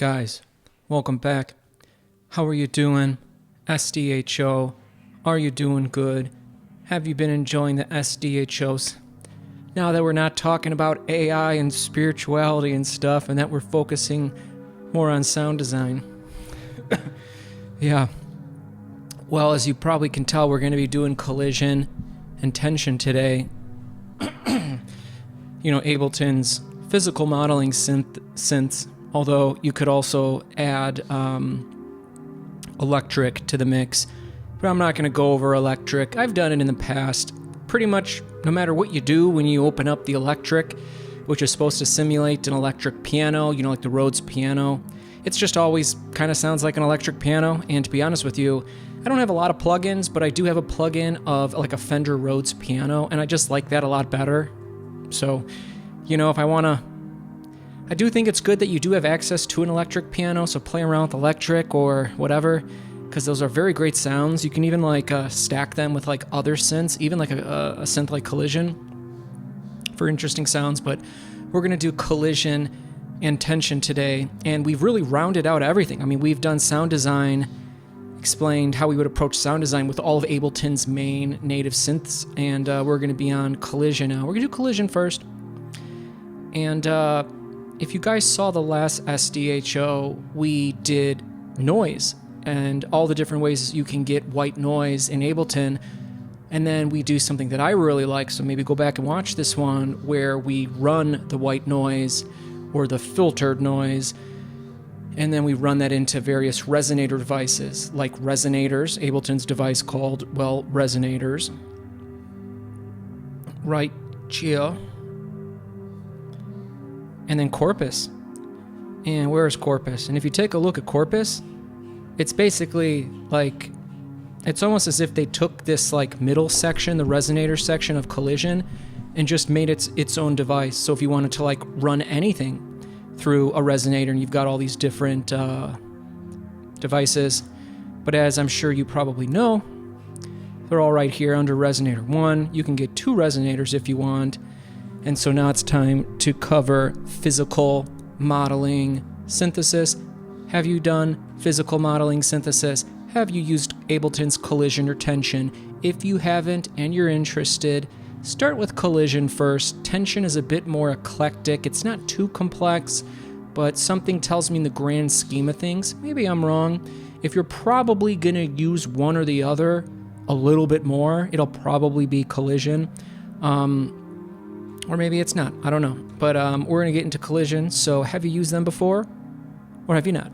Guys, welcome back. How are you doing? SDHO, are you doing good? Have you been enjoying the SDHOs? Now that we're not talking about AI and spirituality and stuff, and that we're focusing more on sound design. Yeah. Well, as you probably can tell, we're going to be doing collision and tension today. Ableton's physical modeling synths, although you could also add electric to the mix. But I'm not going to go over electric. I've done it in the past. Pretty much no matter what you do when you open up the electric, which is supposed to simulate an electric piano, like the Rhodes piano, it's just always kind of sounds like an electric piano. And to be honest with you, I don't have a lot of plugins, but I do have a plugin of like a Fender Rhodes piano, and I just like that a lot better. So, if I want to, I do think it's good that you do have access to an electric piano, so play around with electric or whatever, because those are very great sounds. You can even stack them with other synths, even like a synth like Collision for interesting sounds. But we're going to do collision and tension today, and we've really rounded out everything. I mean, we've done sound design, explained how we would approach sound design with all of Ableton's main native synths, and we're going to be on collision now. We're going to do collision first. And if you guys saw the last SDHO, we did noise and all the different ways you can get white noise in Ableton. And then we do something that I really like, so maybe go back and watch this one, where we run the white noise or the filtered noise, and then we run that into various resonator devices, like resonators, Ableton's device called, resonators. Right here. And then Corpus. And where is Corpus? And if you take a look at Corpus, it's basically it's almost as if they took this middle section, the resonator section of Collision, and just made its own device. So if you wanted to run anything through a resonator, and you've got all these different devices, but as I'm sure you probably know, they're all right here under resonator 1. You can get 2 resonators if you want. And so now it's time to cover physical modeling synthesis. Have you done physical modeling synthesis? Have you used Ableton's collision or tension? If you haven't and you're interested, start with collision first. Tension is a bit more eclectic. It's not too complex, but something tells me in the grand scheme of things, maybe I'm wrong, if you're probably going to use one or the other a little bit more, it'll probably be collision. Or maybe it's not. I don't know. But we're going to get into collision. So have you used them before? Or have you not?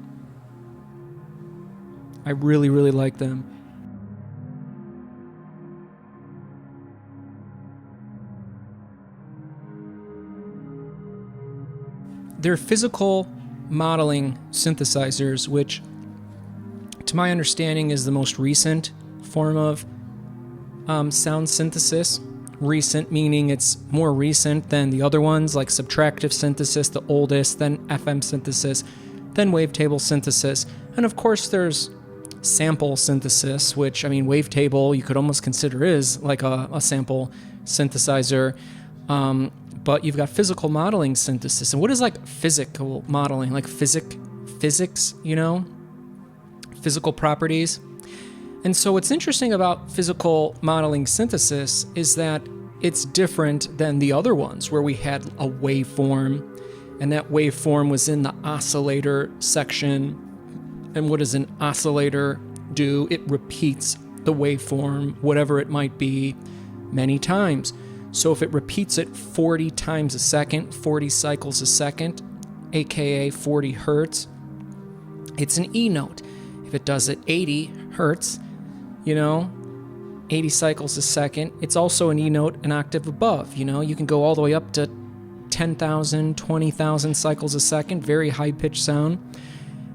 I really, really like them. They're physical modeling synthesizers, which, to my understanding, is the most recent form of sound synthesis. Recent meaning it's more recent than the other ones, like subtractive synthesis, the oldest, then FM synthesis, then wavetable synthesis, and of course there's sample synthesis, which, wavetable you could almost consider is like a sample synthesizer, but you've got physical modeling synthesis. And what is physical modeling? Physics, physical properties. And so what's interesting about physical modeling synthesis is that it's different than the other ones, where we had a waveform, and that waveform was in the oscillator section. And what does an oscillator do? It repeats the waveform, whatever it might be, many times. So if it repeats it 40 times a second, 40 cycles a second, aka 40 hertz, it's an E note. If it does it 80 hertz, 80 cycles a second, it's also an E note an octave above. You can go all the way up to 10,000, 20,000 cycles a second, very high-pitched sound.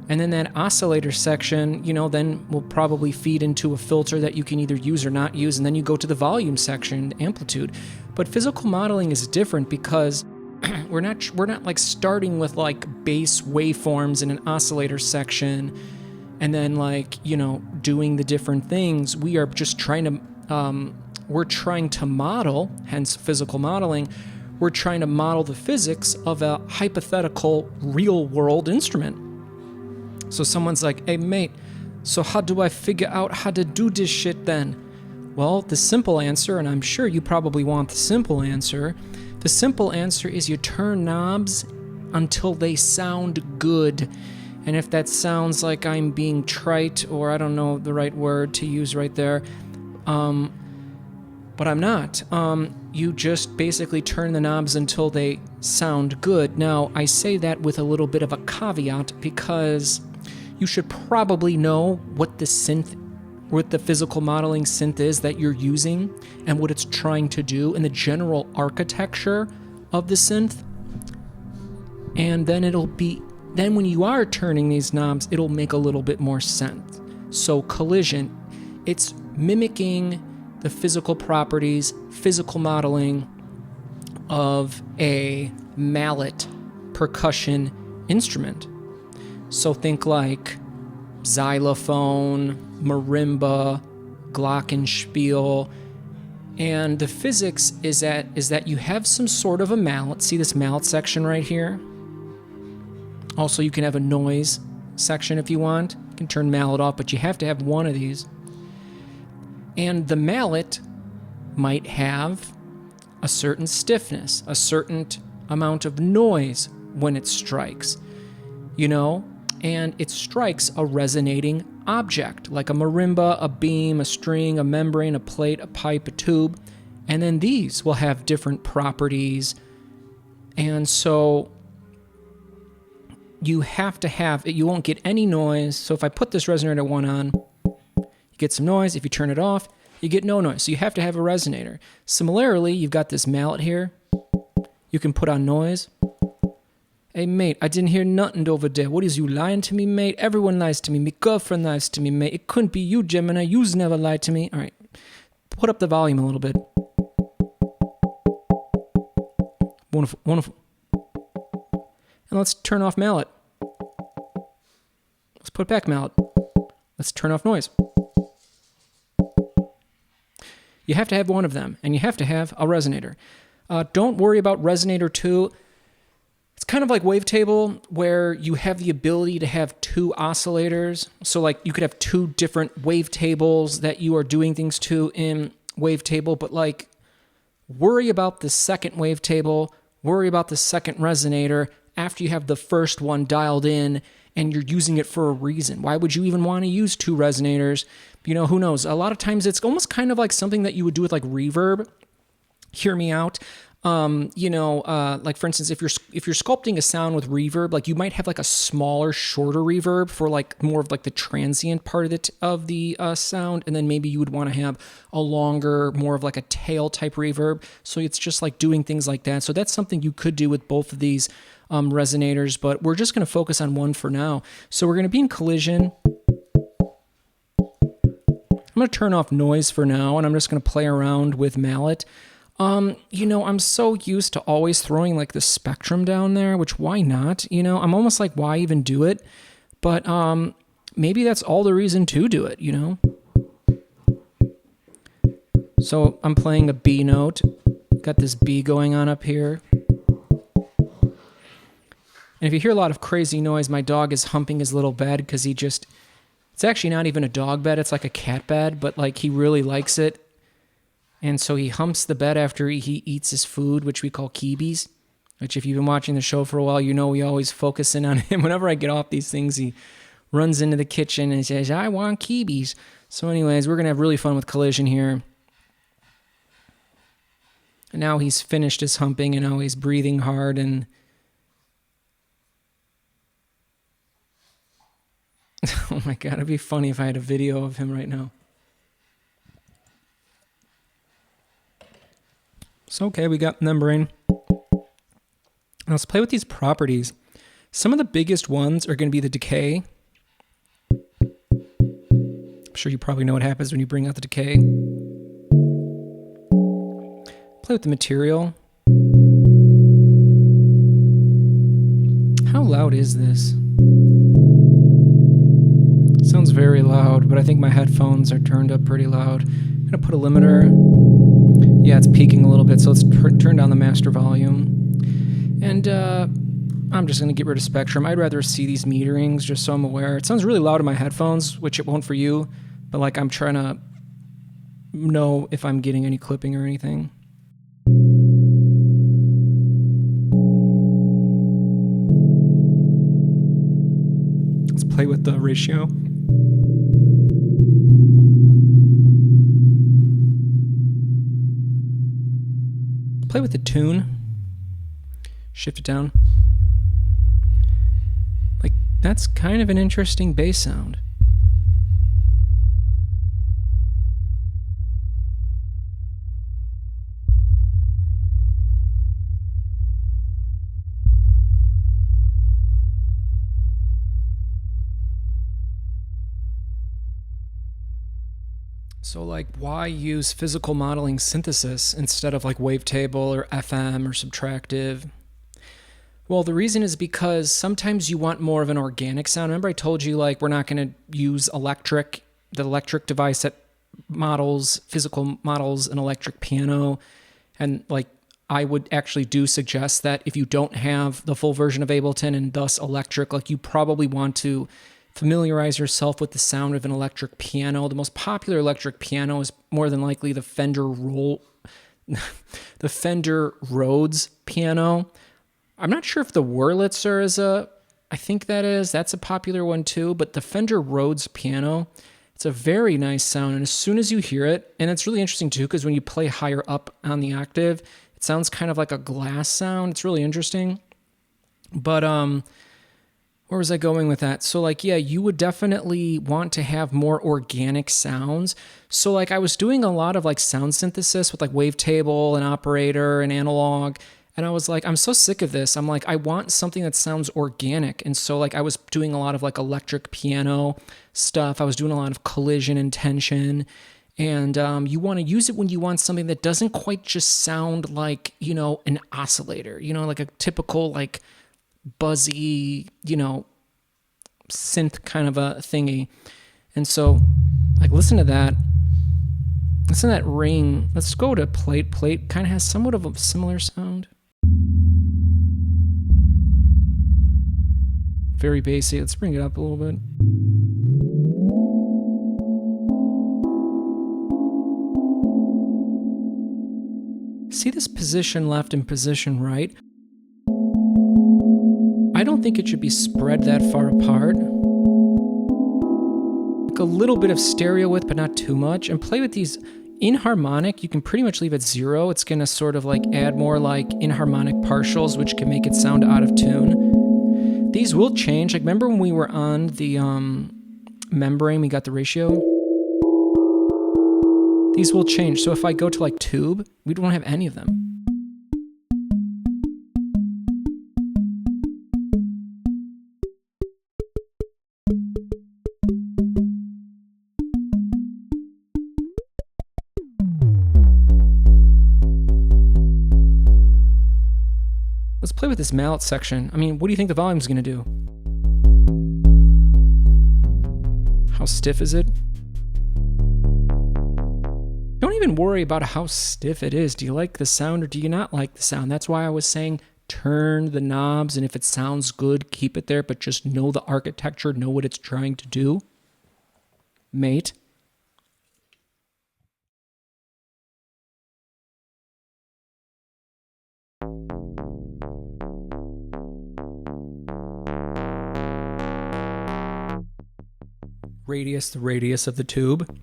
And then that oscillator section, then will probably feed into a filter that you can either use or not use, and then you go to the volume section, the amplitude. But physical modeling is different because we're not starting with bass waveforms in an oscillator section, and then doing the different things. We are just trying to model, hence physical modeling. We're trying to model the physics of a hypothetical real world instrument. So someone's like, hey mate, so how do I figure out how to do this shit then? Well, the simple answer, and I'm sure you probably want the simple answer is you turn knobs until they sound good. And if that sounds like I'm being trite, or I don't know the right word to use right there, but I'm not. You just basically turn the knobs until they sound good. Now, I say that with a little bit of a caveat because you should probably know what the physical modeling synth is that you're using and what it's trying to do and the general architecture of the synth. And then then when you are turning these knobs, it'll make a little bit more sense. So collision, it's mimicking the physical properties, physical modeling of a mallet percussion instrument. So think like xylophone, marimba, glockenspiel, and the physics is that you have some sort of a mallet. See this mallet section right here? Also, you can have a noise section if you want. You can turn mallet off, but you have to have one of these. And the mallet might have a certain stiffness, a certain amount of noise when it strikes, and it strikes a resonating object, like a marimba, a beam, a string, a membrane, a plate, a pipe, a tube, and then these will have different properties. And so you have to have it. You won't get any noise. So if I put this resonator one on, you get some noise. If you turn it off, you get no noise. So you have to have a resonator. Similarly, you've got this mallet here. You can put on noise. Hey, mate, I didn't hear nothing over there. What is you lying to me, mate? Everyone lies to me. My girlfriend lies to me, mate. It couldn't be you, Gemini. You's never lied to me. All right. Put up the volume a little bit. Wonderful, wonderful. And let's turn off mallet. Let's put back mallet. Let's turn off noise. You have to have one of them, and you have to have a resonator. Don't worry about resonator 2. It's kind of like wavetable, where you have the ability to have two oscillators. So like you could have two different wavetables that you are doing things to in wavetable, but like worry about the second wavetable, worry about the second resonator after you have the first one dialed in and you're using it for a reason. Why would you even want to use two resonators? Who knows? A lot of times it's almost kind of like something that you would do with like reverb. Hear me out. Like for instance, if you're sculpting a sound with reverb, like you might have like a smaller, shorter reverb for like more of like the transient part of the sound, and then maybe you would want to have a longer, more of like a tail type reverb. So it's just like doing things like that. So that's something you could do with both of these resonators, but we're just going to focus on one for now. So we're going to be in collision. I'm going to turn off noise for now, and I'm just going to play around with mallet. I'm so used to always throwing like the spectrum down there, which why not? I'm almost like, why even do it? But maybe that's all the reason to do it, So I'm playing a B note. Got this B going on up here. And if you hear a lot of crazy noise, my dog is humping his little bed because it's actually not even a dog bed, it's like a cat bed, but like he really likes it. And so he humps the bed after he eats his food, which we call kibis, which if you've been watching the show for a while, we always focus in on him. Whenever I get off these things, he runs into the kitchen and says, I want kibis. So anyways, we're going to have really fun with collision here. And now he's finished his humping and now he's breathing hard and... Oh my God, it'd be funny if I had a video of him right now. So, okay, we got membrane. Now let's play with these properties. Some of the biggest ones are going to be the decay. I'm sure you probably know what happens when you bring out the decay. Play with the material. How loud is this? Sounds very loud, but I think my headphones are turned up pretty loud. I'm going to put a limiter. Yeah, it's peaking a little bit, so let's turn down the master volume. And I'm just going to get rid of spectrum. I'd rather see these meterings just so I'm aware. It sounds really loud in my headphones, which it won't for you, but like I'm trying to know if I'm getting any clipping or anything. Let's play with the ratio. Play with the tune. Shift it down. Like, that's kind of an interesting bass sound. So like, why use physical modeling synthesis instead of like wavetable or FM or subtractive? Well, the reason is because sometimes you want more of an organic sound. Remember I told you like we're not going to use the electric device that models, physical models an electric piano. And like I would actually do suggest that if you don't have the full version of Ableton and thus electric, like you probably want to familiarize yourself with the sound of an electric piano. The most popular electric piano is more than likely the Fender Rhodes piano. I'm not sure if the Wurlitzer I think that's a popular one too, but the Fender Rhodes piano, it's a very nice sound. And as soon as you hear it, and it's really interesting too, because when you play higher up on the octave, it sounds kind of like a glass sound. It's really interesting. But, where was I going with that? So like, yeah, you would definitely want to have more organic sounds. So like I was doing a lot of like sound synthesis with like wavetable and operator and analog. And I was like, I'm so sick of this. I'm like, I want something that sounds organic. And so like I was doing a lot of like electric piano stuff. I was doing a lot of collision and tension. And you want to use it when you want something that doesn't quite just sound like, you know, an oscillator, you know, like a typical like buzzy, you know, synth kind of a thingy. And so like listen to that ring. Let's go to plate kind of has somewhat of a similar sound, very bassy. Let's bring it up a little bit. See this position left and position right? I don't think it should be spread that far apart. Like a little bit of stereo width, but not too much. And play with these inharmonic. You can pretty much leave it 0. It's going to sort of like add more like inharmonic partials, which can make it sound out of tune. These will change. Like remember when we were on the membrane, we got the ratio? These will change. So if I go to like tube, we don't have any of them. Let's play with this mallet section. I mean, what do you think the volume's gonna do? How stiff is it? Don't even worry about how stiff it is. Do you like the sound or do you not like the sound? That's why I was saying turn the knobs, and if it sounds good, keep it there, but just know the architecture, know what it's trying to do. Mate. Radius, the radius of the tube.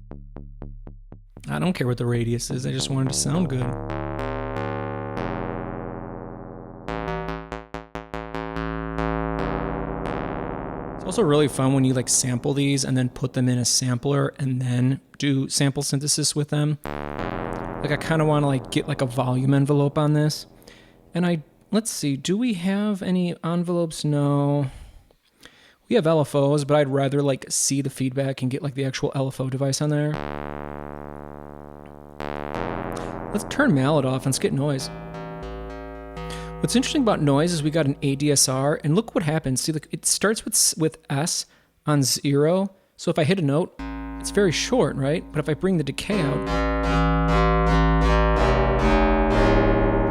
I don't care what the radius is, I just want it to sound good. It's also really fun when you like sample these and then put them in a sampler and then do sample synthesis with them. Like I kind of want to like get like a volume envelope on this. And let's see, do we have any envelopes? No. We have LFOs, but I'd rather like see the feedback and get like the actual LFO device on there. Let's turn mallet off and let's get noise. What's interesting about noise is we got an ADSR, and look what happens. See, look, it starts with S on 0. So if I hit a note, it's very short, right? But if I bring the decay out,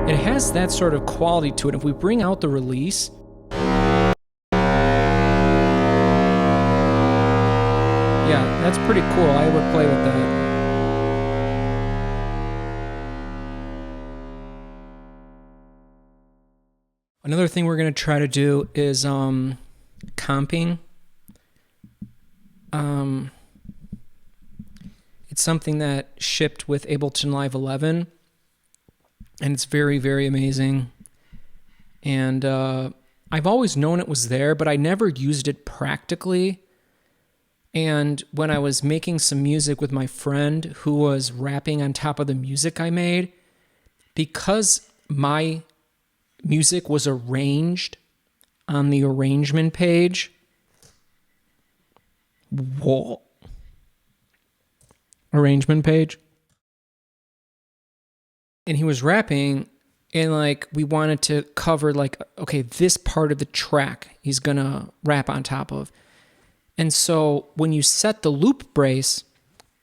it has that sort of quality to it. If we bring out the release, Yeah, that's pretty cool. I would play with that. Another thing we're going to try to do is comping. It's something that shipped with Ableton Live 11, and it's very, very amazing. And I've always known it was there, but I never used it practically. And when I was making some music with my friend who was rapping on top of the music I made, because my music was arranged on the arrangement page. Whoa. Arrangement page. And he was rapping, and like we wanted to cover like, okay, this part of the track he's gonna rap on top of. And so when you set the loop brace,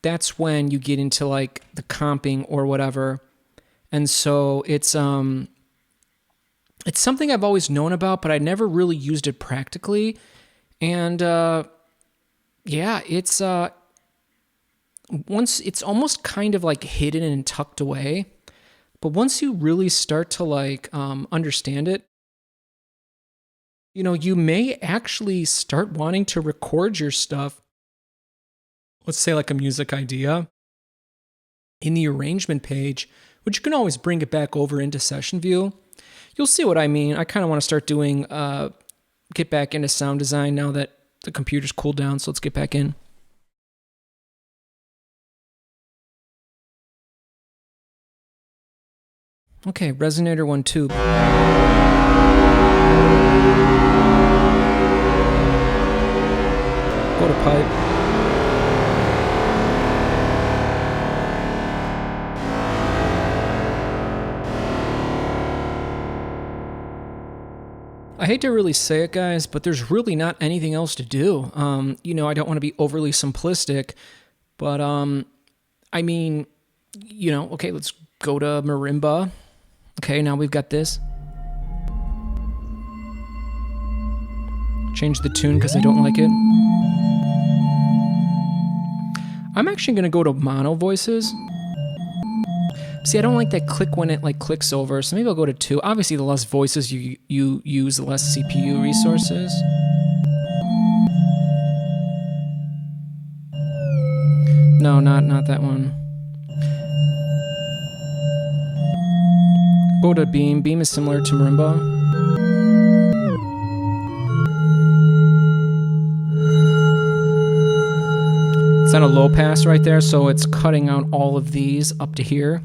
that's when you get into like the comping or whatever. And so it's something I've always known about, but I never really used it practically. And yeah, it's almost kind of like hidden and tucked away. But once you really start to like understand it, you know, you may actually start wanting to record your stuff. Let's say like a music idea in the arrangement page, which you can always bring it back over into session view. You'll see what I mean. I kind of want to start doing, get back into sound design now that the computer's cooled down. So let's get back in. Okay, resonator 1 tube. Go to pipe. I hate to really say it, guys, but there's really not anything else to do. You know, I don't want to be overly simplistic, but I mean, you know, okay, let's go to marimba. Okay, now we've got this. Change the tune because I don't like it. I'm actually going to go to mono voices. See, I don't like that click when it like clicks over, so maybe I'll go to 2. Obviously, the less voices you use, the less CPU resources. No, not that one. Go to beam. Beam is similar to marimba. It's on a low pass right there, so it's cutting out all of these up to here.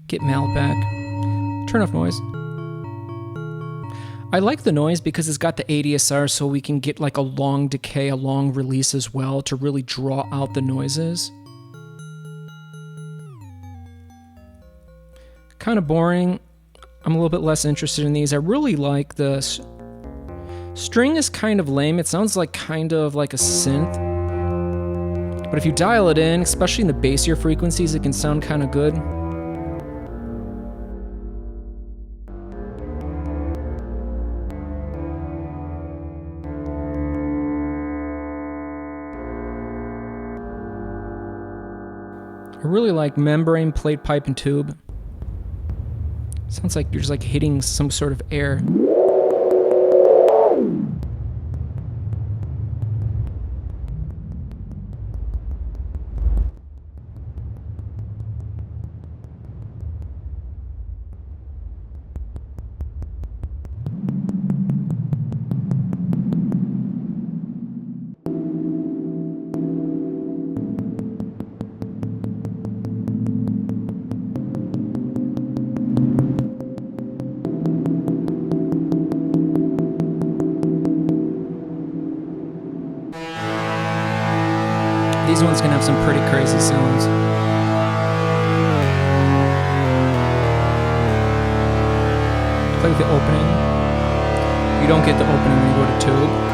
Get mallet back. Turn off noise. I like the noise because it's got the ADSR, so we can get like a long decay, a long release as well to really draw out the noises. Kind of boring. I'm a little bit less interested in these. I really like the string is kind of lame. It sounds like kind of like a synth. But if you dial it in, especially in the bassier frequencies, it can sound kind of good. I really like membrane, plate, pipe, and tube. Sounds like you're just like hitting some sort of air. These ones can have some pretty crazy sounds. Play with the opening. You don't get the opening when you go to tube.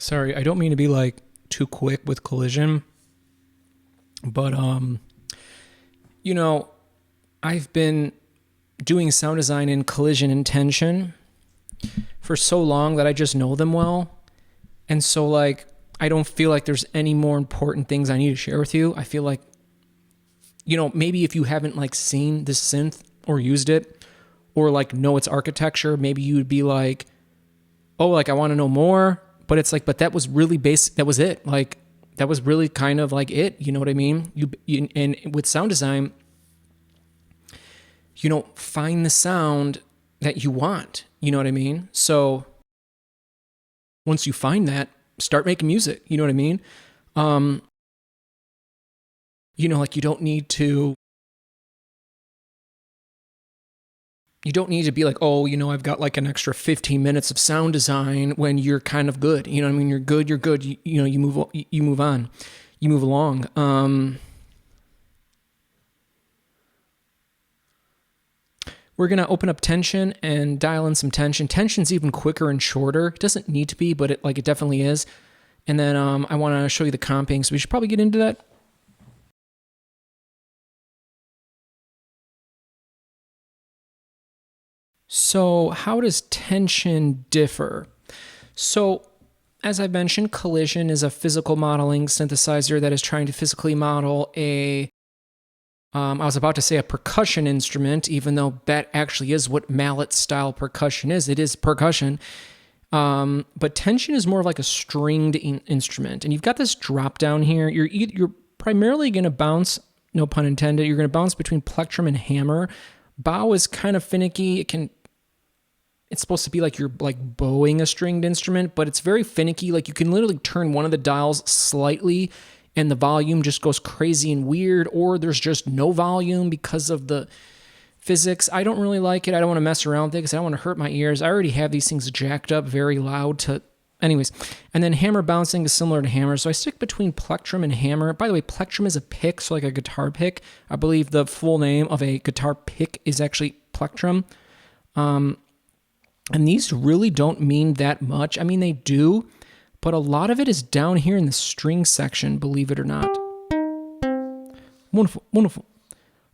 Sorry, I don't mean to be like too quick with collision, but you know, I've been doing sound design in collision and tension for so long that I just know them well. And so like I don't feel like there's any more important things I need to share with you. I feel like, you know, maybe if you haven't like seen this synth or used it or like know its architecture, maybe you would be like, oh, like I want to know more. But it's like, but that was really basic. That was it. Like that was really kind of like it. You know what I mean? You and with sound design, you know, find the sound that you want. You know what I mean? So once you find that, start making music. You know what I mean? You know, like you don't need to be like, oh, you know, I've got like an extra 15 minutes of sound design when you're kind of good. You know what I mean? You're good. You know, you move on, you move along. We're going to open up tension and dial in some tension. Tension's even quicker and shorter. It doesn't need to be, but it definitely is. And then I want to show you the comping, so we should probably get into that. So how does tension differ? So as I mentioned, collision is a physical modeling synthesizer that is trying to physically model I was about to say a percussion instrument, even though that actually is what mallet-style percussion is. It is percussion. But tension is more of like a stringed instrument. And you've got this drop down here. You're primarily going to bounce, no pun intended, you're going to bounce between plectrum and hammer. Bow is kind of finicky. It's supposed to be like you're like bowing a stringed instrument, but it's very finicky. Like you can literally turn one of the dials slightly and the volume just goes crazy and weird, or there's just no volume because of the physics. I don't really like it. I don't want to mess around with it because I don't want to hurt my ears. I already have these things jacked up very loud to... Anyways, and then hammer bouncing is similar to hammer. So I stick between plectrum and hammer. By the way, plectrum is a pick, so like a guitar pick. I believe the full name of a guitar pick is actually plectrum. And these really don't mean that much. I mean, they do, but a lot of it is down here in the string section, believe it or not. Wonderful, wonderful.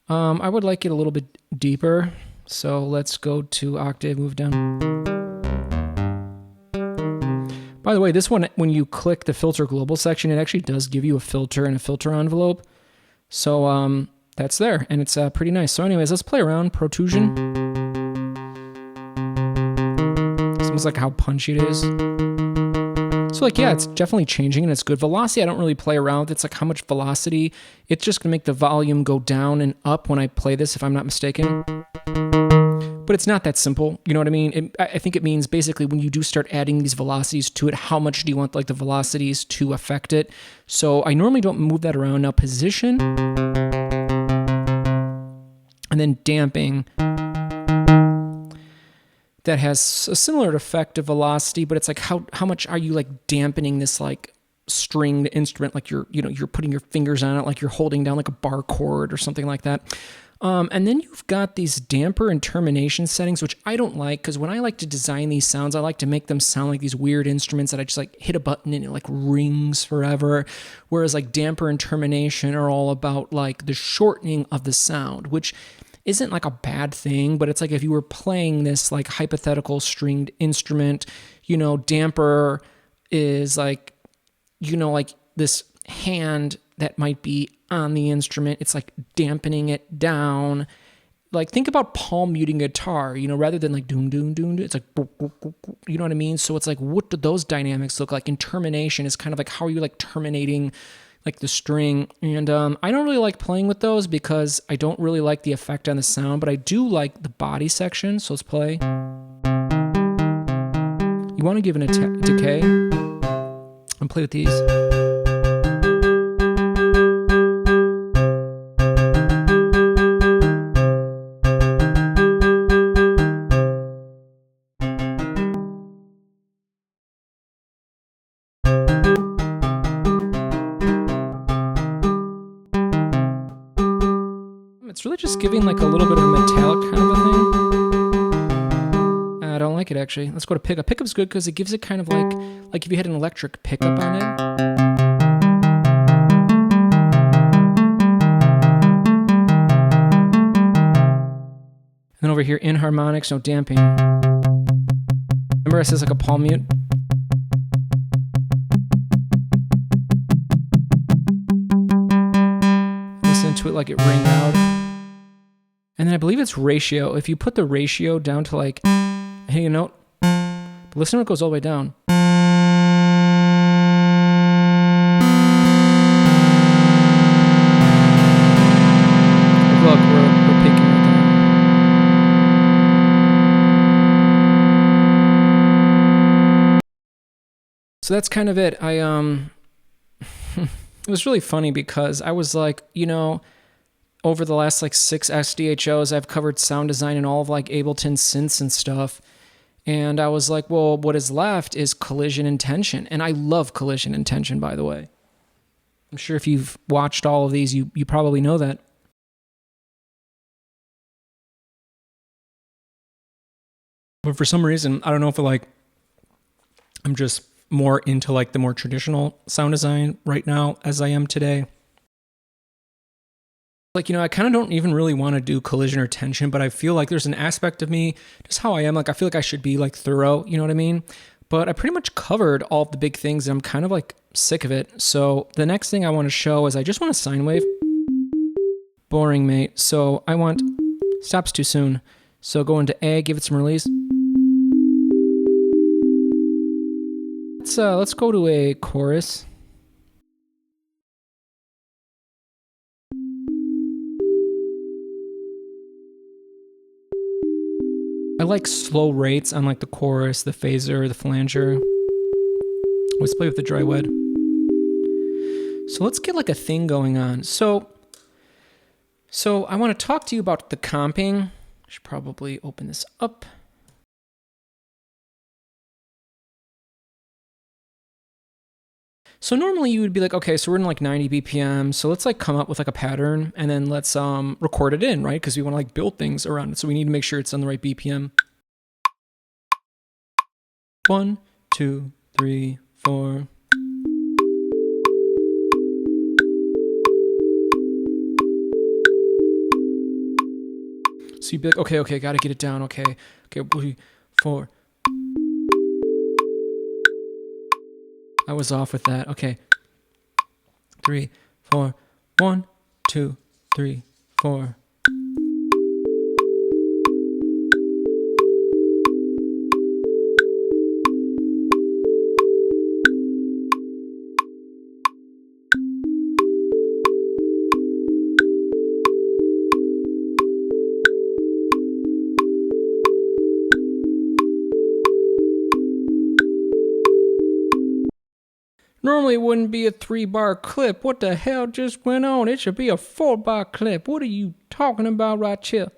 I would like it a little bit deeper. So let's go to octave, move down. By the way, this one, when you click the filter global section, it actually does give you a filter and a filter envelope. So that's there, and it's pretty nice. So anyways, let's play around. Protrusion. It's almost like how punchy it is. So like, yeah, it's definitely changing and it's good. Velocity, I don't really play around with. It's like how much velocity. It's just gonna make the volume go down and up when I play this, if I'm not mistaken. But it's not that simple, you know what I mean? I think it means basically when you do start adding these velocities to it, how much do you want like the velocities to affect it? So I normally don't move that around. Now position, and then damping. That has a similar effect of velocity, but it's like how much are you like dampening this like stringed instrument, like you're putting your fingers on it, like you're holding down like a bar chord or something like that. And then you've got these damper and termination settings, which I don't like, because when I like to design these sounds, I like to make them sound like these weird instruments that I just like hit a button and it like rings forever. Whereas like damper and termination are all about like the shortening of the sound, which isn't like a bad thing, but it's like if you were playing this like hypothetical stringed instrument, you know, damper is like, you know, like this hand that might be on the instrument. It's like dampening it down. Like think about palm muting guitar, you know, rather than like doom, doom, doom, it's like, you know what I mean? So it's like, what do those dynamics look like? And termination is kind of like, how are you like terminating like the string? And I don't really like playing with those because I don't really like the effect on the sound, but I do like the body section. So let's play. You want to give it a decay and play with these. It's really just giving like a little bit of a metallic kind of a thing. I don't like it actually. Let's go to pickup. Pickup's good because it gives it kind of like if you had an electric pickup on it. And then over here, in harmonics, no damping. Remember it says like a palm mute? Listen to it like it ring out. And then I believe it's ratio. If you put the ratio down to like, hitting a note, but listen when it goes all the way down. Look, we're picking right there. So that's kind of it. It was really funny because I was like, over the last like 6 SDHOs, I've covered sound design and all of like Ableton synths and stuff. And I was like, well, what is left is collision and tension. And I love collision and tension, by the way. I'm sure if you've watched all of these, you probably know that. But for some reason, I don't know if I'm just more into like the more traditional sound design right now as I am today. Like, I kind of don't even really want to do collision or tension, but I feel like there's an aspect of me, just how I am, like I feel like I should be like thorough, you know what I mean? But I pretty much covered all of the big things and I'm kind of like sick of it. So the next thing I want to show is I just want a sine wave. Boring, mate. So I want, stops too soon. So go into A, give it some release. Let's go to a chorus. I like slow rates on like the chorus, the phaser, the flanger. Let's play with the dry wed. So let's get like a thing going on. So I want to talk to you about the comping. I should probably open this up. So normally you would be like, okay, so we're in like 90 BPM. So let's like come up with like a pattern and then let's record it in, right? Because we want to like build things around it. So we need to make sure it's on the right BPM. 1, 2, 3, 4. So you'd be like, okay, gotta get it down. Okay, 3, 4. I was off with that. Okay. 3, 4. 1, 2, 3, 4. Normally it wouldn't be a 3-bar clip. What the hell just went on? It should be a 4-bar clip. What are you talking about right here?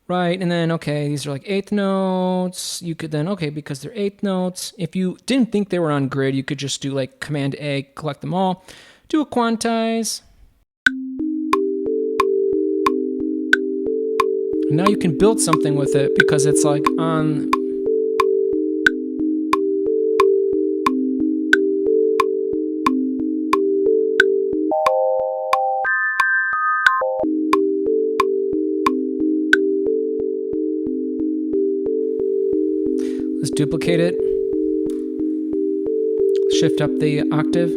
Right, and then, okay, these are like 8th notes. You could then, okay, because they're 8th notes. If you didn't think they were on grid, you could just do like Command A, collect them all. Do a quantize. And now you can build something with it because it's like on... Let's duplicate it. Shift up the octave.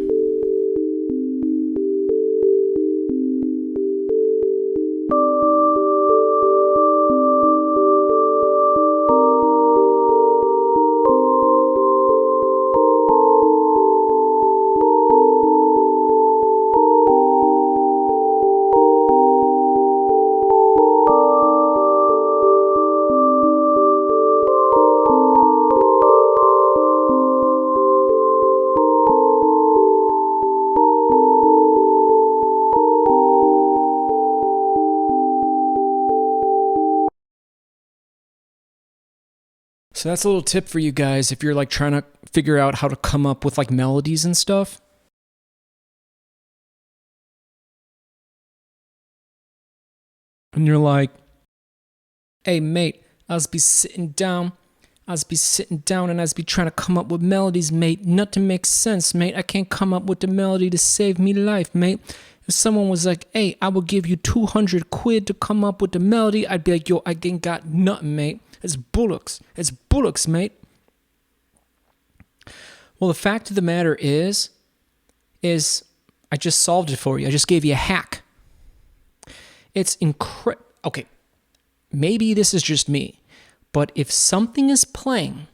So that's a little tip for you guys if you're like trying to figure out how to come up with like melodies and stuff. And you're like, hey mate, I'll be sitting down. I'll be sitting down and I'll be trying to come up with melodies, mate. Nothing makes sense, mate. I can't come up with the melody to save me life, mate. If someone was like, hey, I will give you 200 quid to come up with the melody, I'd be like, yo, I ain't got nothing, mate. It's bullocks. It's bullocks, mate. Well, the fact of the matter is I just solved it for you. I just gave you a hack. It's incredible. Okay, maybe this is just me, but if something is playing,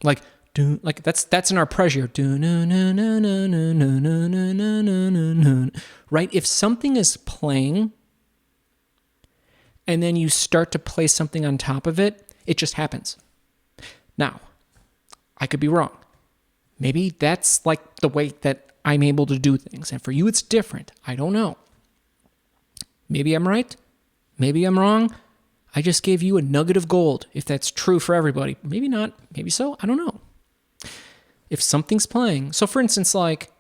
like that's an arpeggio, right? If something is playing, and then you start to play something on top of it, it just happens. Now, I could be wrong. Maybe that's like the way that I'm able to do things, and for you it's different. I don't know. Maybe I'm right. Maybe I'm wrong. I just gave you a nugget of gold, if that's true for everybody. Maybe not. Maybe so. I don't know. If something's playing. So for instance, like,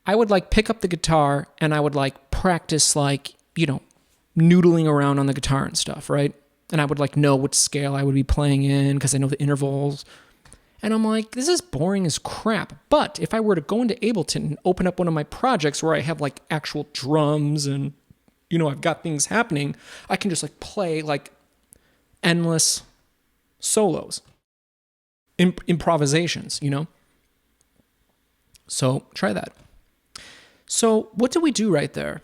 I would like pick up the guitar and I would like practice like, noodling around on the guitar and stuff, right? And I would like know which scale I would be playing in because I know the intervals. And I'm like, this is boring as crap. But if I were to go into Ableton and open up one of my projects where I have like actual drums and, I've got things happening, I can just like play like endless solos, improvisations, So try that. So what did we do right there?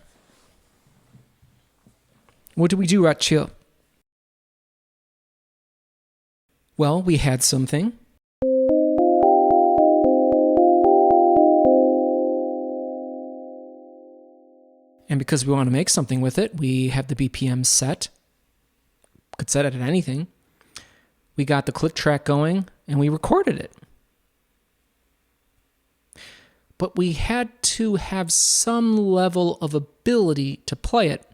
What did we do right here? Well, we had something. And because we want to make something with it, we have the BPM set. Could set it at anything. We got the click track going, and we recorded it. But we had to have some level of ability to play it.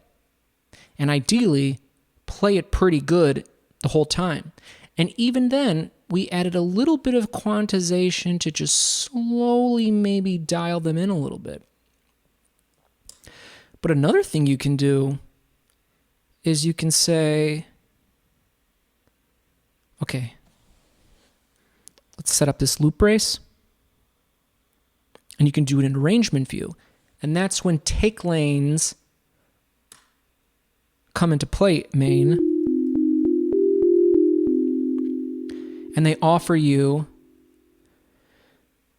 And ideally, play it pretty good the whole time. And even then, we added a little bit of quantization to just slowly maybe dial them in a little bit. But another thing you can do is you can say, okay, let's set up this loop brace. And you can do it in arrangement view. And that's when take lanes come into play, main. And they offer you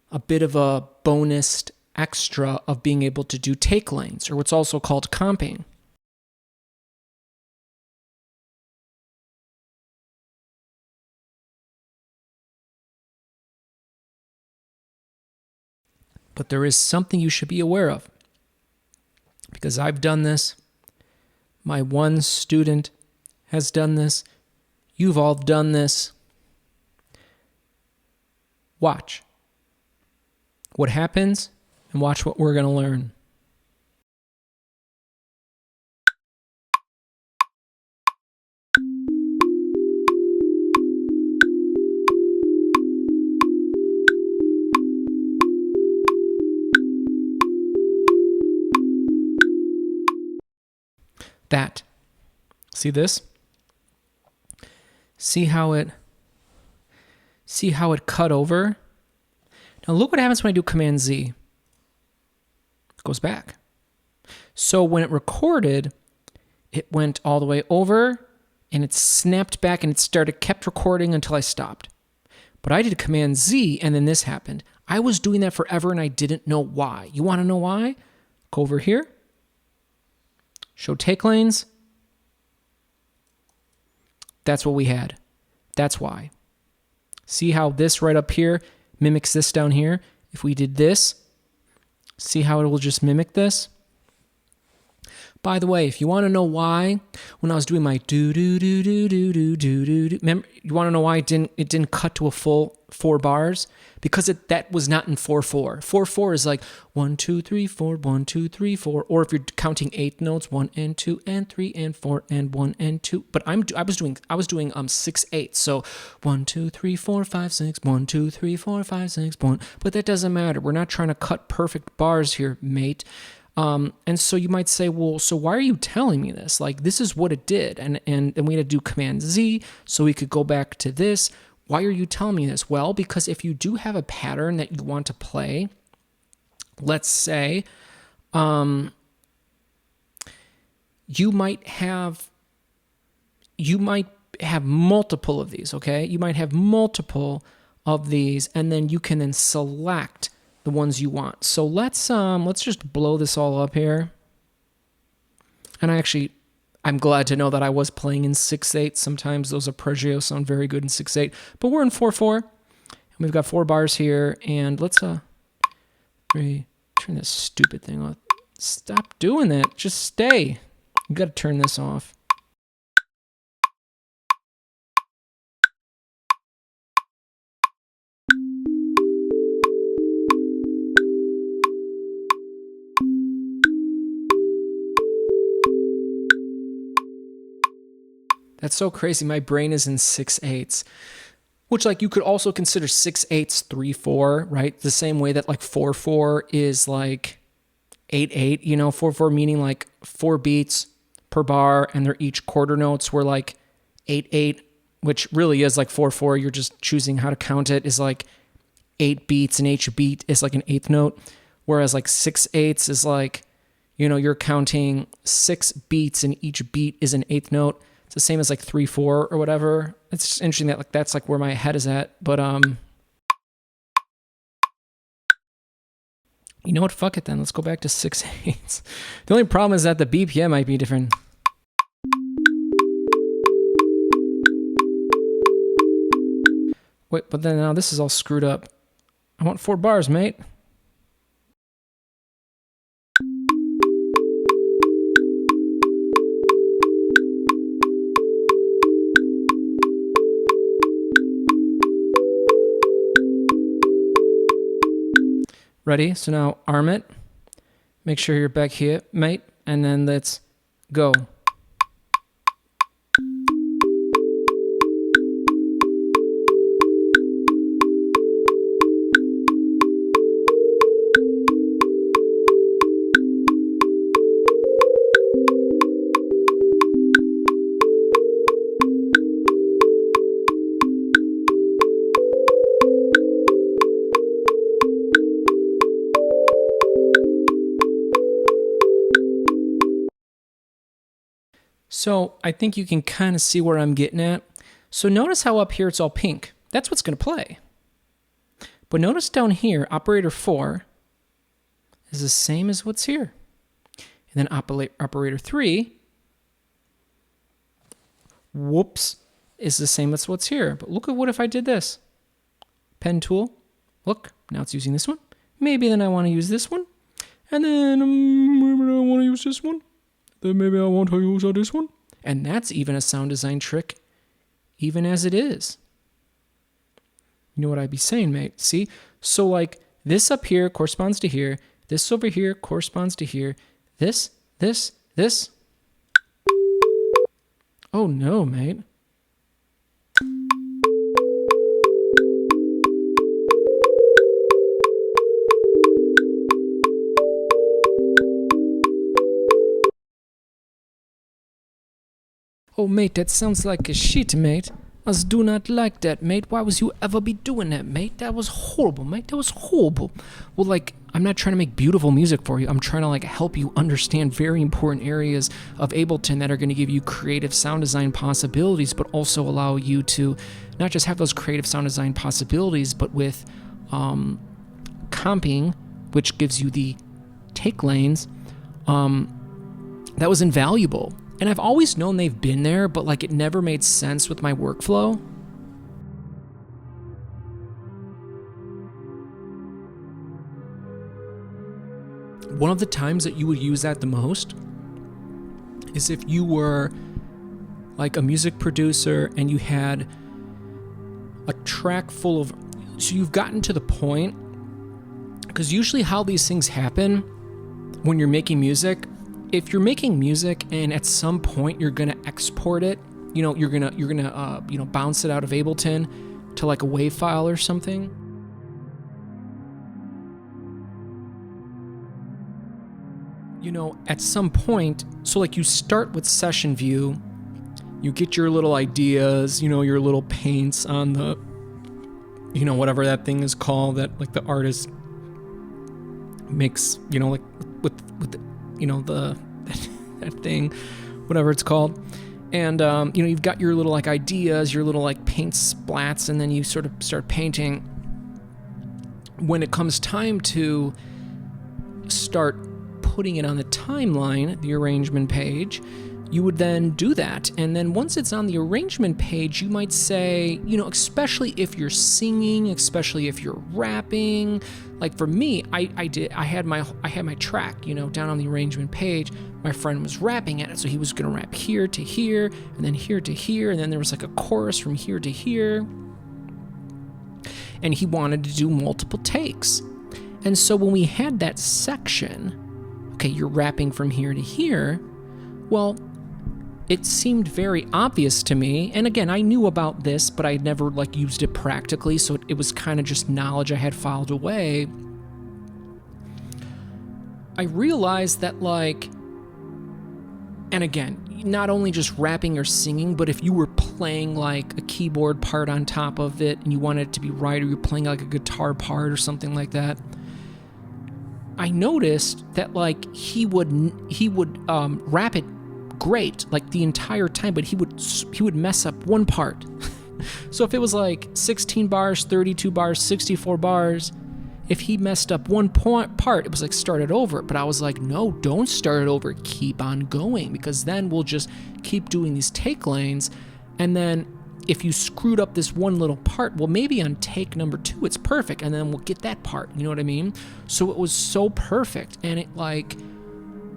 a bit of a bonus extra of being able to do take lanes, or what's also called comping. But there is something you should be aware of, because I've done this. My one student has done this. You've all done this. Watch what happens and watch what we're going to learn. That. See this? See how it cut over? Now look what happens when I do Command Z. It goes back. So when it recorded, it went all the way over and it snapped back and it kept recording until I stopped. But I did Command Z and then this happened. I was doing that forever and I didn't know why. You want to know why? Go over here. Show take lanes. That's what we had. That's why. See how this right up here mimics this down here? If we did this, see how it will just mimic this? By the way, if you want to know why, when I was doing my do-do-do-do-do-do-do-do, remember, you want to know why it didn't cut to a full 4 bars? Because that was not in 4/4. 4/4 is like 1, 2, 3, 4, 1, 2, 3, 4. Or if you're counting 8 notes, 1 and 2 and 3 and 4 and 1 and 2. But I was doing 6/8. So 1, 2, 3, 4, 5, 6, 1, 2, 3, 4, 5, 6, 1. But that doesn't matter. We're not trying to cut perfect bars here, mate. And so you might say, well, so why are you telling me this? Like, this is what it did. And we had to do Command Z so we could go back to this. Why are you telling me this? Well, because if you do have a pattern that you want to play, let's say, you might have multiple of these, okay? You might have multiple of these, and then you can then select the ones you want. So let's just blow this all up here. And I'm glad to know that I was playing in 6/8. Sometimes those arpeggios sound very good in 6/8, but we're in 4/4, and we've got 4 bars here. And let's turn this stupid thing off. Stop doing that. Just stay. You got to turn this off. That's so crazy. My brain is in 6/8, which like you could also consider 6/8 3/4, right? The same way that like 4/4 is like 8/8, 4/4 meaning like 4 beats per bar, and they're each quarter notes, where like 8/8, which really is like 4/4, you're just choosing how to count it, is like 8 beats, and each beat is like an eighth note. Whereas like 6/8 is like, you're counting 6 beats and each beat is an eighth note. It's the same as like 3/4 or whatever. It's just interesting that like that's like where my head is at. But you know what? Fuck it then. Let's go back to 6/8. The only problem is that the BPM might be different. Wait, but then now this is all screwed up. I want 4 bars, mate. Ready? So now arm it. Make sure you're back here, mate. And then let's go. So I think you can kind of see where I'm getting at. So notice how up here it's all pink. That's what's going to play. But notice down here, operator 4 is the same as what's here. And then operator 3, whoops, is the same as what's here. But look at what if I did this. Pen tool, look, now it's using this one. Maybe then I want to use this one. And then maybe I want to use this one. Then maybe I want to use this one. And that's even a sound design trick, even as it is. You know what I'd be saying, mate? See? So like this up here corresponds to here. This over here corresponds to here. This. Oh no, mate. Oh, mate, that sounds like a shit, mate. Us do not like that, mate. Why was you ever be doing that, mate? That was horrible, mate. That was horrible. Well, like, I'm not trying to make beautiful music for you. I'm trying to, like, help you understand very important areas of Ableton that are going to give you creative sound design possibilities, but also allow you to not just have those creative sound design possibilities, but with comping, which gives you the take lanes, that was invaluable. And I've always known they've been there, but like it never made sense with my workflow. One of the times that you would use that the most is if you were like a music producer and you had a track full of, so you've gotten to the point, because usually how these things happen when you're making music, if you're making music and at some point you're gonna export it, you're gonna bounce it out of Ableton to like a WAV file or something. at some point, so like you start with session view, you get your little ideas, your little paints on the, whatever that thing is called that like the artist makes, like with the that thing, whatever it's called. And, you've got your little like ideas, your little like paint splats, and then you sort of start painting. When it comes time to start putting it on the timeline, the arrangement page, you would then do that. And then once it's on the arrangement page, you might say, especially if you're singing, especially if you're rapping. Like for me, I had my track, down on the arrangement page. My friend was rapping at it, so he was gonna rap here to here, and then here to here, and then there was like a chorus from here to here. And he wanted to do multiple takes. And so when we had that section, okay, you're rapping from here to here, well, it seemed very obvious to me. And again, I knew about this, but I had never like used it practically, so it was kind of just knowledge I had filed away. I realized that and again, not only just rapping or singing, but if you were playing like a keyboard part on top of it and you wanted it to be right, or you're playing like a guitar part or something like that, I noticed that he would rap it great like the entire time, but he would mess up one part. So if it was like 16 bars, 32 bars, 64 bars, if he messed up one part, it was like start it over. But I was like, no, don't start it over. Keep on going, because then we'll just keep doing these take lanes. And then if you screwed up this one little part, well, maybe on take number 2, it's perfect. And then we'll get that part. You know what I mean? So it was so perfect. And it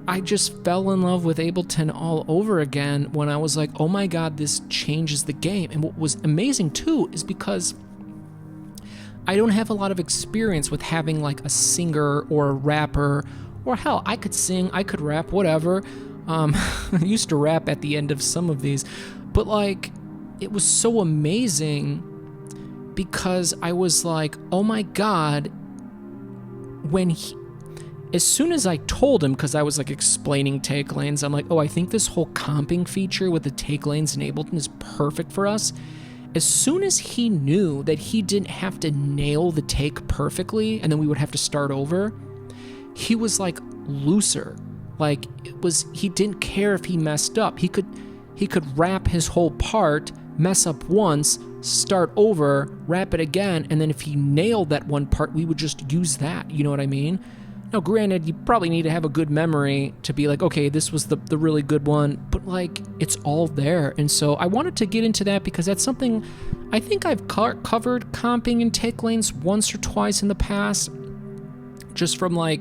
I just fell in love with Ableton all over again when I was like, oh my God, this changes the game. And what was amazing too is because I don't have a lot of experience with having like a singer or a rapper, or hell, I could sing, I could rap, whatever. I used to rap at the end of some of these, but it was so amazing because I was like, oh my God, as soon as I told him, because I was explaining take lanes, I'm like, oh, I think this whole comping feature with the take lanes in Ableton is perfect for us. As soon as he knew that he didn't have to nail the take perfectly and then we would have to start over, he was looser. He didn't care if he messed up. He could rap his whole part, mess up once, start over, rap it again, and then if he nailed that one part, we would just use that. You know what I mean? Now, granted, you probably need to have a good memory to be okay, this was the really good one, but it's all there. And so I wanted to get into that because that's something I think I've covered comping and take lanes once or twice in the past, just from an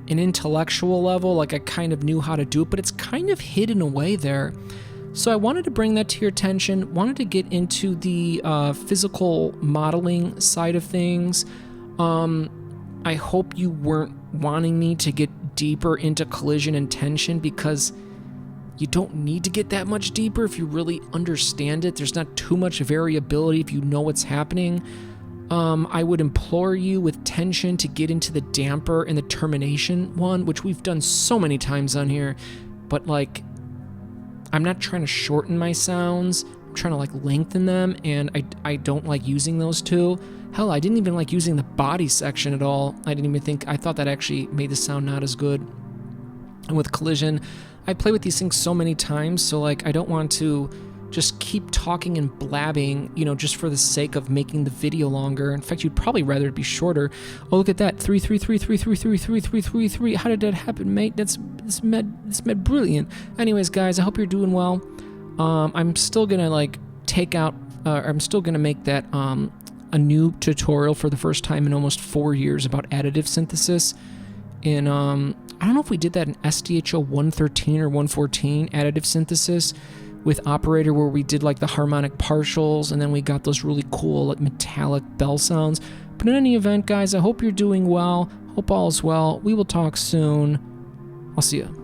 intellectual level. I kind of knew how to do it, but it's kind of hidden away there. So I wanted to bring that to your attention, wanted to get into the physical modeling side of things. I hope you weren't wanting me to get deeper into collision and tension, because you don't need to get that much deeper if you really understand it. There's not too much variability if you know what's happening. I would implore you with tension to get into the damper and the termination one, which we've done so many times on here, but I'm not trying to shorten my sounds. I'm trying to lengthen them, and I don't like using those two. Hell, I didn't even like using the body section at all. I thought that actually made the sound not as good. And with collision, I play with these things so many times, so I don't want to just keep talking and blabbing, just for the sake of making the video longer. In fact, you'd probably rather it be shorter. Oh, look at that, 333333333. How did that happen, mate? That's med brilliant. Anyways, guys, I hope you're doing well. I'm still gonna I'm still gonna make that a new tutorial for the first time in almost 4 years about additive synthesis. In I don't know if we did that in SDHO 113 or 114, additive synthesis with operator, where we did the harmonic partials, and then we got those really cool metallic bell sounds. But in any event, guys, I hope you're doing well. Hope all is well. We will talk soon. I'll see you.